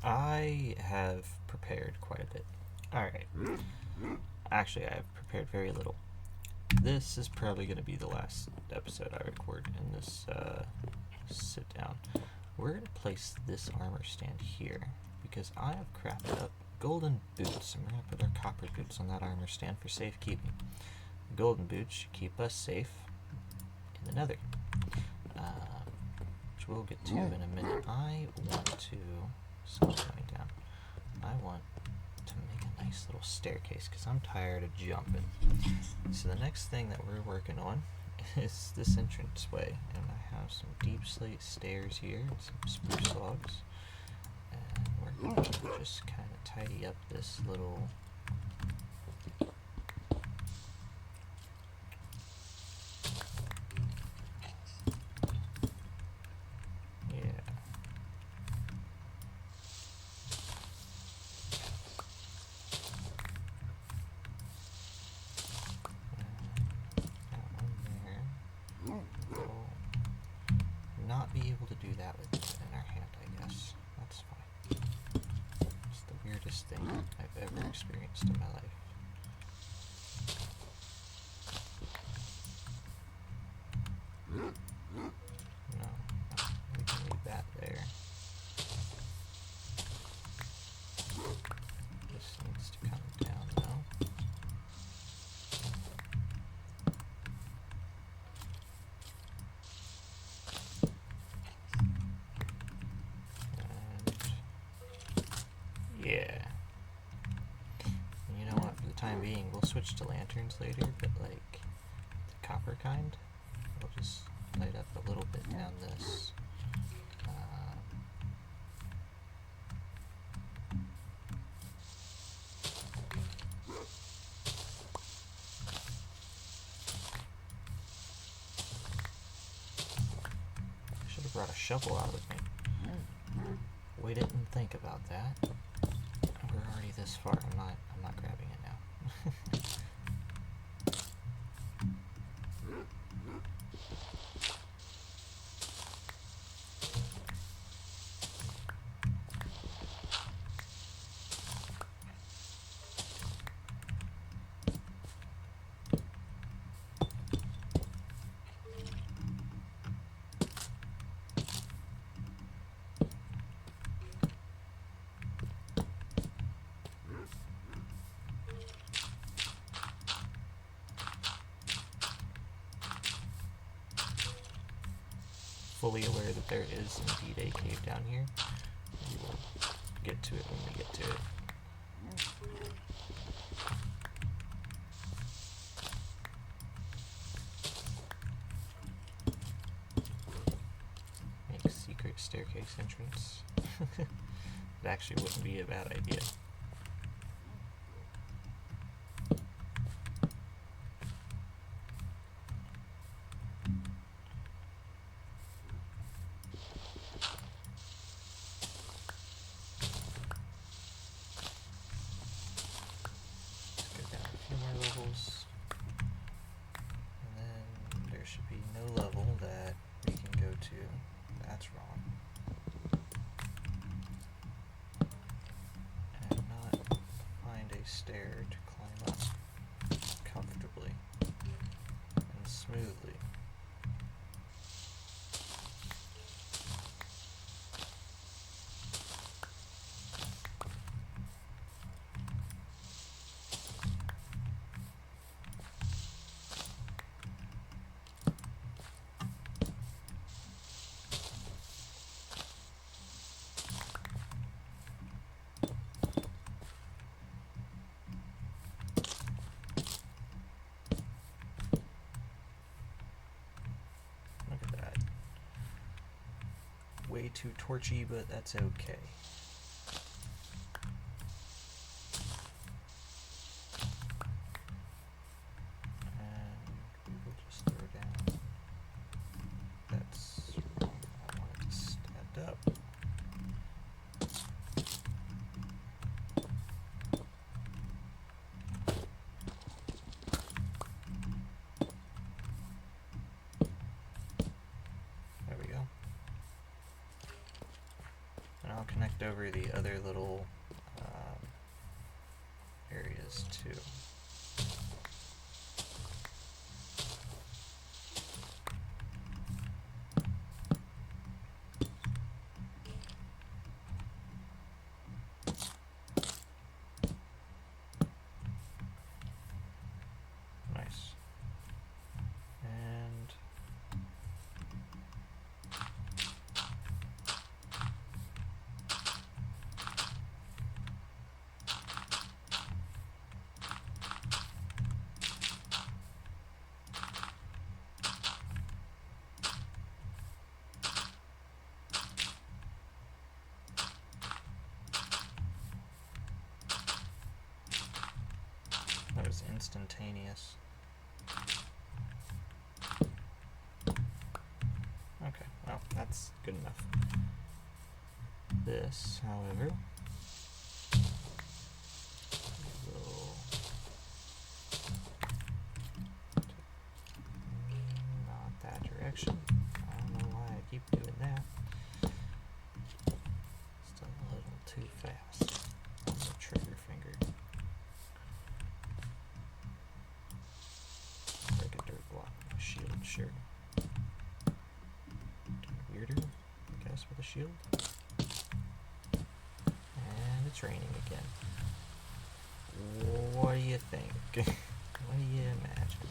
I have prepared quite a bit. Alright. Actually, I have prepared very little. This is probably going to be the last episode I record in this sit down. We're going to place this armor stand here because I have crafted up golden boots, and we're going to put our copper boots on that armor stand for safekeeping. The golden boots should keep us safe in the Nether, which we'll get to in a minute. I want to... Sun's going down. I want to make a nice little staircase because I'm tired of jumping. So the next thing that we're working on is this entranceway, and I have some deep slate stairs here and some spruce logs, and we're going to just kind of tidy up this little not be able to do that with it in our hand, I guess. That's fine. It's the weirdest thing I've ever experienced in my life. No, we can leave that there. This needs to come down though. Yeah. And you know what, for the time being, we'll switch to lanterns later, but like the copper kind, we'll just light up a little bit down this. I should have brought a shovel out with me. We didn't think about that. We're already this far. I'm not grabbing it now. Fully aware that there is indeed a cave down here. We will get to it when we get to it. Make secret staircase entrance. It actually wouldn't be a bad idea. And then there should be no level that we can go to. That's wrong. And not find a stair to climb up comfortably and smoothly. Way too torchy, but that's okay. And we will just throw down. That's wrong. I want it to stand up. connect over the other little areas too. Nice. And that was instantaneous. Okay, well, that's good enough. This, however, will not that direction. I don't know why I keep doing that. Still a little too fast on the trigger finger. Break a dirt block, shield, sure. Weirder, I guess, with a shield. And it's raining again. What do you think? What do you imagine?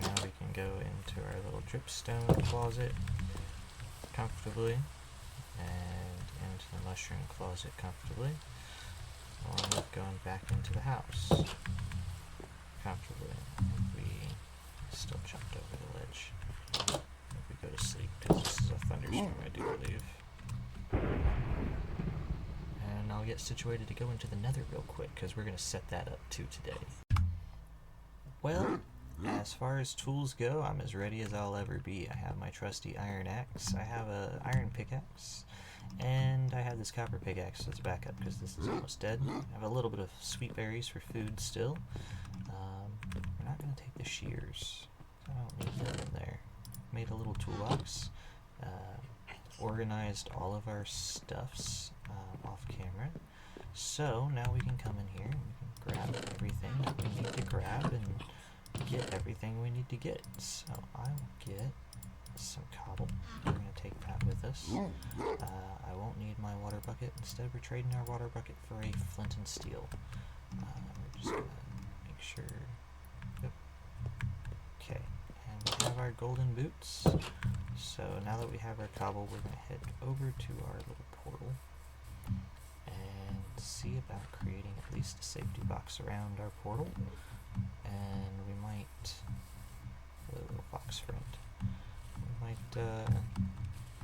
Now we can go into our little dripstone closet comfortably, and into the mushroom closet comfortably, along with going back into the house comfortably. We still jumped over the ledge if we go to sleep, because this is a thunderstorm, I do believe. And I'll get situated to go into the Nether real quick, because we're going to set that up too today. Well, as far as tools go, I'm as ready as I'll ever be. I have my trusty iron axe, I have an iron pickaxe, and I have this copper pickaxe as backup because this is almost dead. I have a little bit of sweet berries for food still. We're not going to take the shears. I don't need them in there. Made a little toolbox. Organized all of our stuffs off camera. So now we can come in here and we can grab everything that we need to grab and get everything we need to get. So I will get some cobble. We're going to take that with us. I won't need my water bucket. Instead, we're trading our water bucket for a flint and steel. We're just going to make sure. Yep. Okay, and we have our golden boots. So now that we have our cobble, we're going to head over to our little portal and see about creating at least a safety box around our portal. And we might, a little fox friend, we might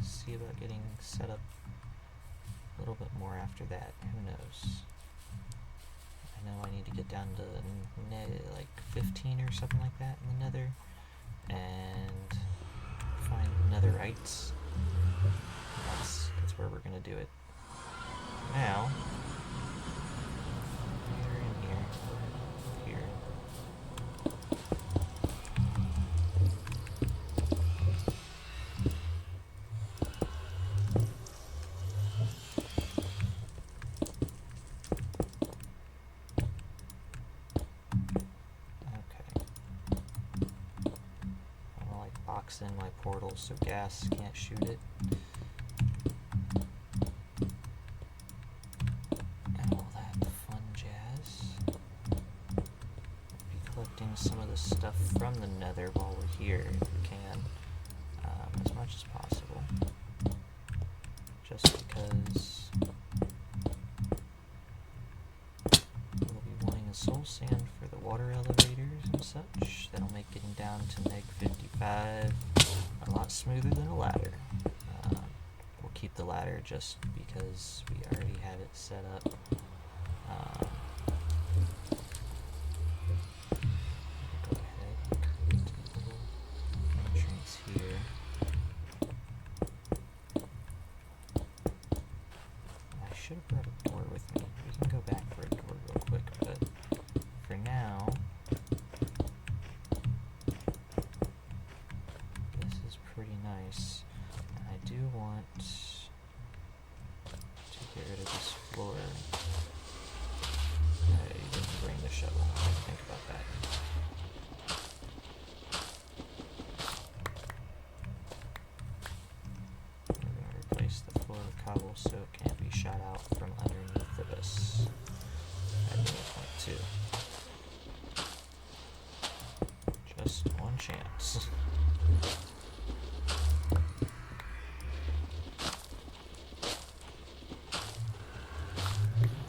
see about getting set up a little bit more after that. Who knows? I know I need to get down to like 15 or something like that in the Nether, and find netherites. That's where we're gonna do it. Now, we're in here. In my portal so gas can't shoot it. And all that fun jazz. Be collecting some of the stuff from the Nether while we're here if we can, as much as possible. Just because we'll be wanting a soul sand for the water elevators and such. That'll make getting down to Neg 55 a lot smoother than a ladder. We'll keep the ladder just because we already have it set up. Go ahead and create a little entrance here. should have brought a door with me. We can go back for a door real quick, but for now, this is pretty nice. And I do want to get rid of this floor. I didn't bring the shovel. I didn't think about that. We're going to replace the floor with cobble so it can't be shot out from underneath of us. At any point too. Just one chance.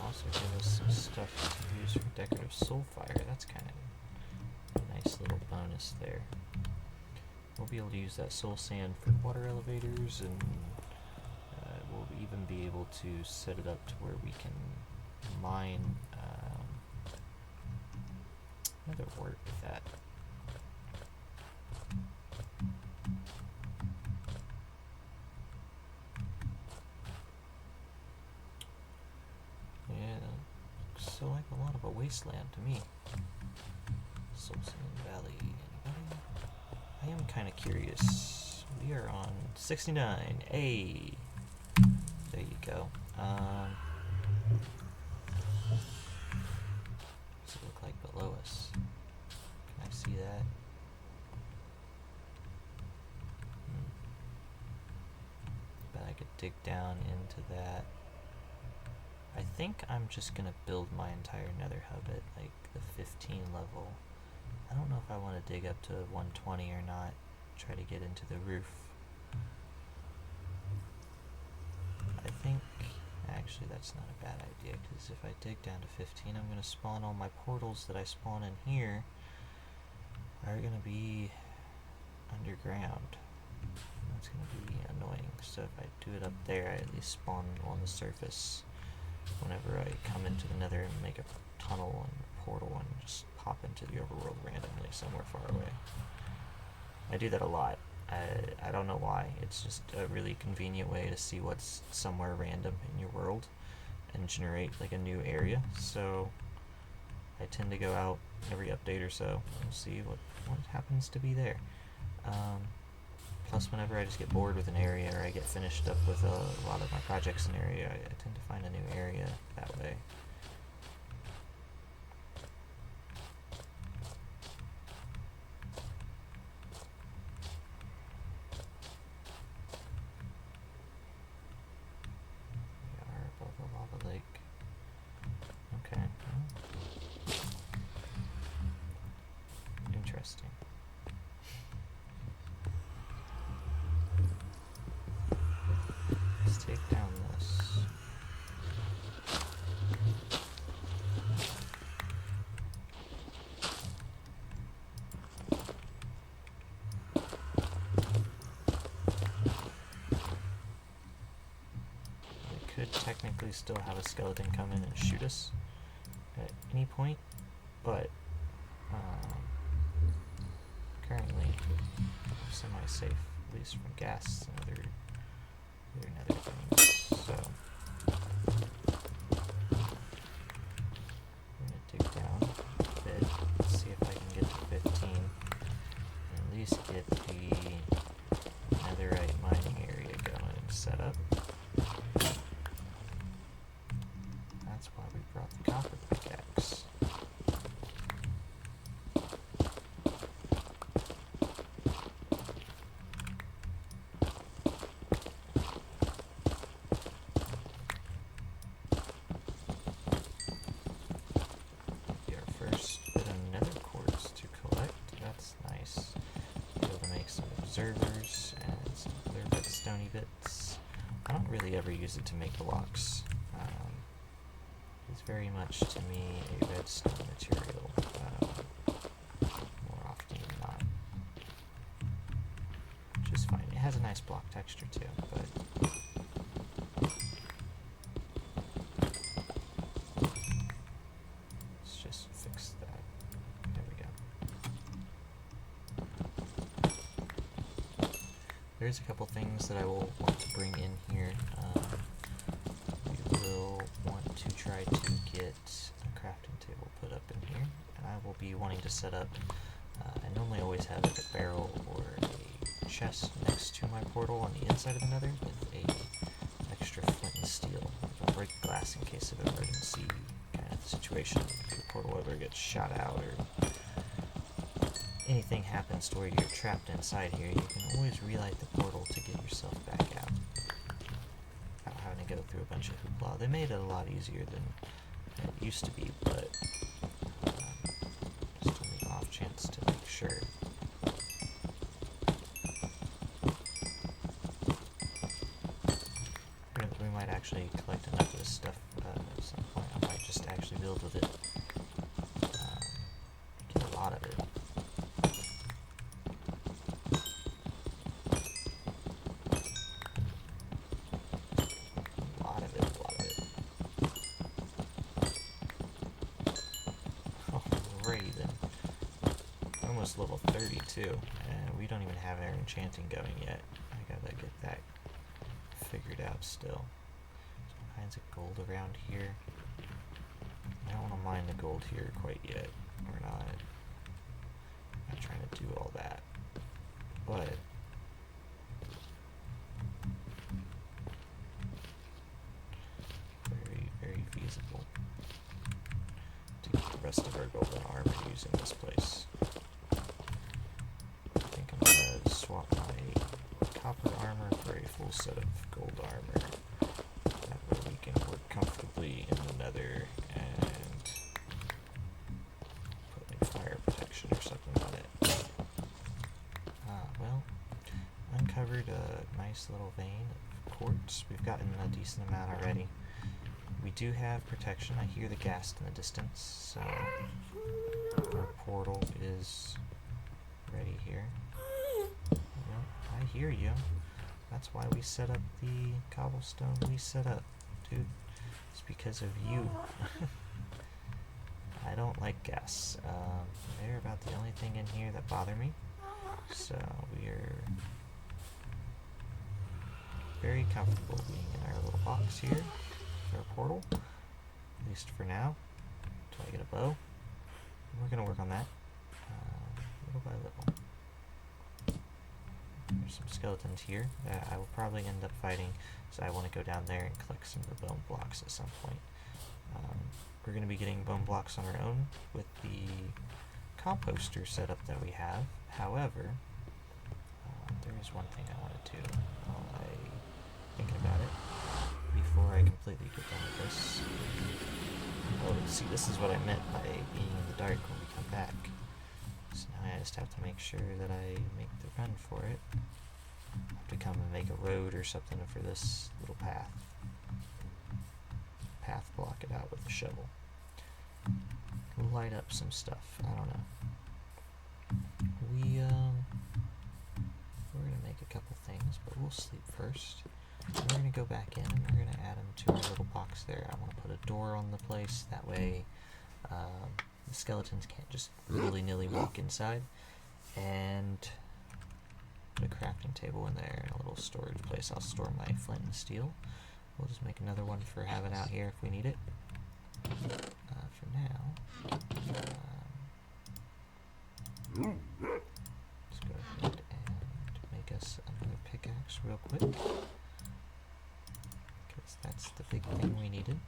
Also give us some stuff to use for decorative soul fire. That's kind of a nice little bonus there. We'll be able to use that soul sand for water elevators, and we'll even be able to set it up to where we can mine another word with that. Yeah, looks so like a lot of a wasteland to me. Soul Sand Valley, anybody? I am kind of curious. We are on 69. Hey, there you go. What's it look like below us? Can I see that? Bet I could dig down into that. I think I'm just gonna build my entire Nether hub at like the 15 level. I don't know if I want to dig up to 120 or not. Try to get into the roof. I think actually that's not a bad idea, because if I dig down to 15, I'm going to spawn all my portals that I spawn in here are going to be underground. That's going to be annoying. So if I do it up there, I at least spawn on the surface whenever I come into the Nether and make a tunnel and portal and just pop into the overworld randomly somewhere far away. I do that a lot. I don't know why. It's just a really convenient way to see what's somewhere random in your world and generate like a new area. So I tend to go out every update or so and see what happens to be there. Plus, whenever I just get bored with an area or I get finished up with a lot of my projects in an area, I tend to find a new area that way. Interesting. Let's take down this. We could technically still have a skeleton come in and shoot us at any point, but currently semi-safe, at least from gas and other Nether things. So I'm gonna dig down a bit, see if I can get to 15, and at least get the netherite mining area going and set up. That's why we brought the copper pickaxe. Observers and some other redstone bits. I don't really ever use it to make blocks. It's very much to me a redstone material, more often than not. Which is fine. It has a nice block texture too, but let's just fix that. There we go. There's a couple things that I will want to bring in here. We will will be wanting to set up, I normally always have like a barrel or a chest next to my portal on the inside of the Nether with a extra flint and steel. It'll break glass in case of emergency kind of situation. If your portal ever gets shot out or anything happens to where you're trapped inside here, you can always relight the portal to get yourself back out without having to go through a bunch of hoopla. They made it a lot easier than it used to be, but just on the off chance to make sure. We might actually collect enough of this stuff at some point. I might just actually build with it. Get a lot of it. A lot of it. Alrighty then. We're almost level 32, and we don't even have our enchanting going yet. I gotta get that figured out still. There's all kinds of gold around here. I don't want to mine the gold here quite yet. We're not trying to do all that. But very, very feasible to get the rest of our golden armor using this place. I think I'm going to swap my copper armor for a full set of gold armor. That way we can work comfortably in the Nether and put like fire protection or something on it. Well, uncovered a nice little vein of quartz. We've gotten a decent amount already. We do have protection. I hear the ghast in the distance, so our portal is ready here. I hear you. That's why we set up the cobblestone we set up, dude. It's because of you. I don't like gas. They're about the only thing in here that bother me. So we are very comfortable being in our little box here, our portal, at least for now, until I get a bow. We're going to work on that little by little. There's some skeletons here that I will probably end up fighting, so I want to go down there and collect some of the bone blocks at some point. We're going to be getting bone blocks on our own with the composter setup that we have. However, there is one thing I want to do while I'm thinking about it before I completely get done with this. Oh, see, this is what I meant by being in the dark when we come back. So now I just have to make sure that I make the run for it. I have to come and make a road or something for this little path. Block it out with a shovel. We'll light up some stuff. I don't know. We're gonna make a couple things, but we'll sleep first. We're gonna go back in and we're gonna add them to our little box there. I want to put a door on the place. That way, the skeletons can't just willy-nilly walk inside. And put a crafting table in there and a little storage place. I'll store my flint and steel. We'll just make another one for having out here if we need it. For now, let's go ahead and make us another pickaxe real quick, because that's the big thing we needed.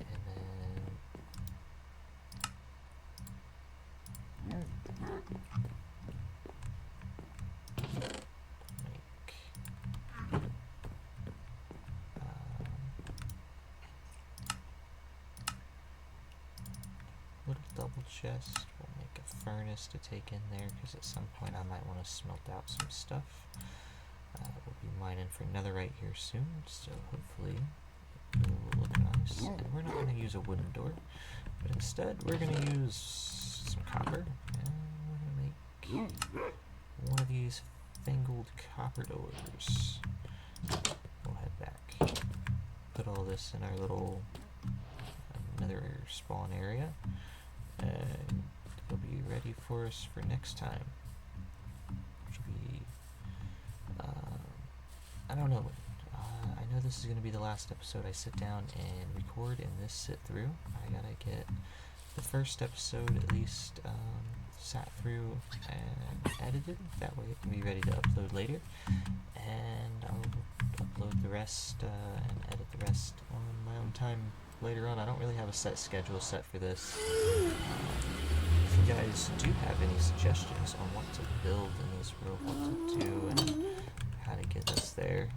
And then little double chest. We'll make a furnace to take in there, because at some point I might want to smelt out some stuff. We'll be mining for netherite here soon, so hopefully it will look nice. And we're not going to use a wooden door, but instead we're going to use some copper, and we're going to make one of these fangled copper doors. We'll head back. Put all this in our little nether spawn area, and it'll be ready for us for next time, which will be, I don't know. I know this is going to be the last episode I sit down and record in this sit through. I gotta get the first episode at least sat through and edited. That way it can be ready to upload later. And I'll upload the rest and edit the rest on my own time later on. I don't really have a set schedule set for this. If you guys do have any suggestions on what to build in this world, what to do, and how to get us there,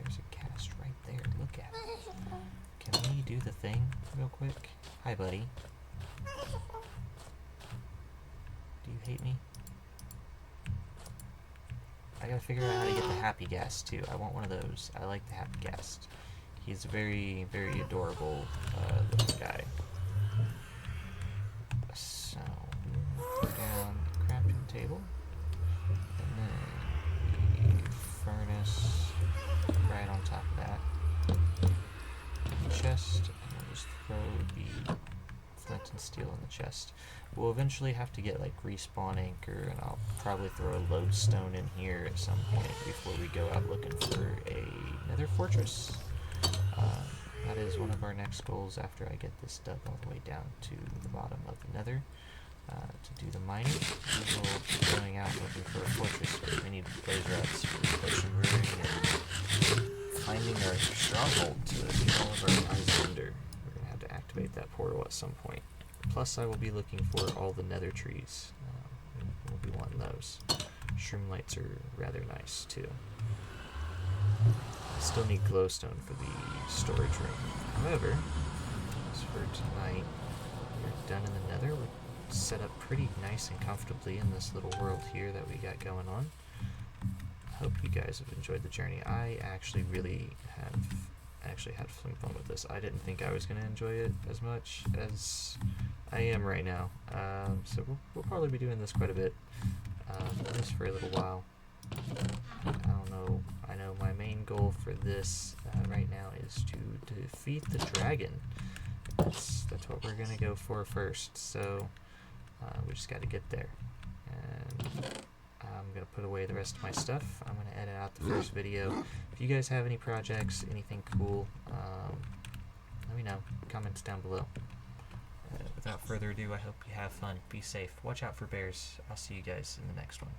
there's a cast right there. Look at it. Can we do the thing real quick? Hi, buddy. Do you hate me? I gotta figure out how to get the happy gas too. I want one of those. I like the happy gas. He's a very, very adorable little guy. So, put down the crafting table. And then the furnace right on top of that. Chest, and we'll just throw the flint and steel in the chest. We'll eventually have to get like respawn anchor, and I'll probably throw a lodestone in here at some point before we go out looking for a nether fortress. That is one of our next goals after I get this dug all the way down to the bottom of the nether. To do the mining, we will be going out looking for a fortress, but we need blaze rods for potion brewing and finding our stronghold to get all of our eyes under. We're going to have to activate that portal at some point. Plus, I will be looking for all the nether trees. We'll be wanting those. Shroom lights are rather nice, too. I still need glowstone for the storage room. However, as for tonight, we're done in the nether. We're set up pretty nice and comfortably in this little world here that we got going on. I hope you guys have enjoyed the journey. I actually really have had some fun with this. I didn't think I was going to enjoy it as much as I am right now. So we'll probably be doing this quite a bit, at least for a little while. I don't know. I know my main goal for this right now is to defeat the dragon. That's what we're going to go for first. So we just got to get there. And I'm going to put away the rest of my stuff. I'm going to edit out the first video. If you guys have any projects, anything cool, let me know. Comments down below. Without further ado, I hope you have fun. Be safe. Watch out for bears. I'll see you guys in the next one.